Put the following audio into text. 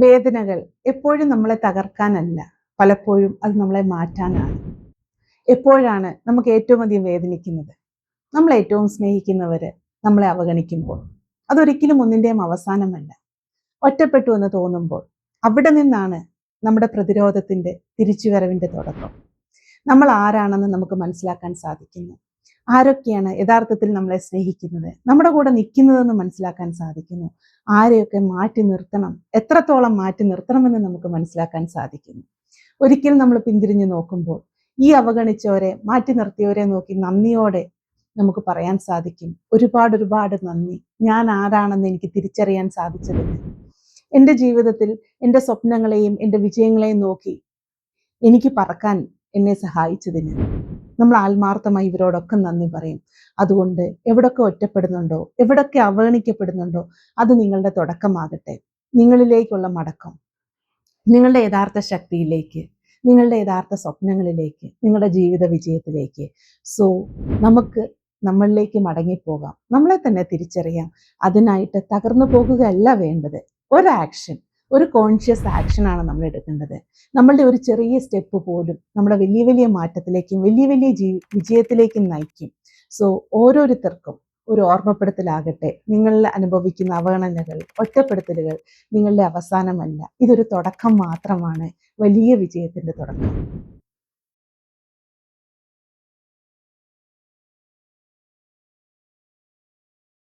വേദനകൾ എപ്പോഴും നമ്മളെ തകർക്കാനല്ല, പലപ്പോഴും അത് നമ്മളെ മാറ്റാനാണ്. എപ്പോഴാണ് നമുക്ക് ഏറ്റവും അധികം വേദനിക്കുന്നത്? നമ്മൾ ഏറ്റവും സ്നേഹിക്കുന്നവര് നമ്മളെ അവഗണിക്കുമ്പോൾ. അതൊരിക്കലും ഒന്നിൻ്റെയും അവസാനമല്ല. ഒറ്റപ്പെട്ടു എന്ന് തോന്നുമ്പോൾ അവിടെ നിന്നാണ് നമ്മുടെ പ്രതിരോധത്തിന്റെ തിരിച്ചുവരവിന്റെ തുടക്കം. നമ്മൾ ആരാണെന്ന് നമുക്ക് മനസ്സിലാക്കാൻ സാധിക്കുന്നു. ആരൊക്കെയാണ് യഥാർത്ഥത്തിൽ നമ്മളെ സ്നേഹിക്കുന്നത്, നമ്മുടെ കൂടെ നിൽക്കുന്നതെന്ന് മനസ്സിലാക്കാൻ സാധിക്കുന്നു. ആരെയൊക്കെ മാറ്റി നിർത്തണം, എത്രത്തോളം മാറ്റി നിർത്തണമെന്ന് നമുക്ക് മനസ്സിലാക്കാൻ സാധിക്കുന്നു. ഒരിക്കലും നമ്മൾ പിന്തിരിഞ്ഞു നോക്കുമ്പോൾ ഈ അവഗണിച്ചവരെ, മാറ്റി നിർത്തിയവരെ നോക്കി നന്ദിയോടെ നമുക്ക് പറയാൻ സാധിക്കും, ഒരുപാട് ഒരുപാട് നന്ദി, ഞാൻ ആരാണെന്ന് എനിക്ക് തിരിച്ചറിയാൻ സാധിച്ചതിന്, എൻ്റെ ജീവിതത്തിൽ എൻ്റെ സ്വപ്നങ്ങളെയും എൻ്റെ വിജയങ്ങളെയും നോക്കി എനിക്ക് പറക്കാൻ എന്നെ സഹായിച്ചതിന്. നമ്മൾ ആത്മാർത്ഥമായി ഇവരോടൊക്കെ നന്ദി പറയും. അതുകൊണ്ട് എവിടൊക്കെ ഒറ്റപ്പെടുന്നുണ്ടോ, എവിടൊക്കെ അവഗണിക്കപ്പെടുന്നുണ്ടോ, അത് നിങ്ങളുടെ തുടക്കമാകട്ടെ. നിങ്ങളിലേക്കുള്ള മടക്കം, നിങ്ങളുടെ യഥാർത്ഥ ശക്തിയിലേക്ക്, നിങ്ങളുടെ യഥാർത്ഥ സ്വപ്നങ്ങളിലേക്ക്, നിങ്ങളുടെ ജീവിത വിജയത്തിലേക്ക്. സോ നമുക്ക് നമ്മളിലേക്ക് മടങ്ങിപ്പോകാം, നമ്മളെ തന്നെ തിരിച്ചറിയാം. അതിനായിട്ട് തകർന്നു പോകുകയല്ല വേണ്ടത്. ഒരു ആക്ഷൻ, ഒരു കോൺഷ്യസ് ആക്ഷനാണ് നമ്മൾ എടുക്കേണ്ടത്. നമ്മളുടെ ഒരു ചെറിയ സ്റ്റെപ്പ് പോലും നമ്മുടെ വലിയ വലിയ മാറ്റത്തിലേക്കും വലിയ വലിയ വിജയത്തിലേക്കും നയിക്കും. സോ ഓരോരുത്തർക്കും ഒരു ഓർമ്മപ്പെടുത്തലാകട്ടെ, നിങ്ങളിൽ അനുഭവിക്കുന്ന അവഗണനകൾ, ഒറ്റപ്പെടുത്തലുകൾ നിങ്ങളുടെ അവസാനമല്ല, ഇതൊരു തുടക്കം മാത്രമാണ്, വലിയ വിജയത്തിന്റെ തുടക്കം.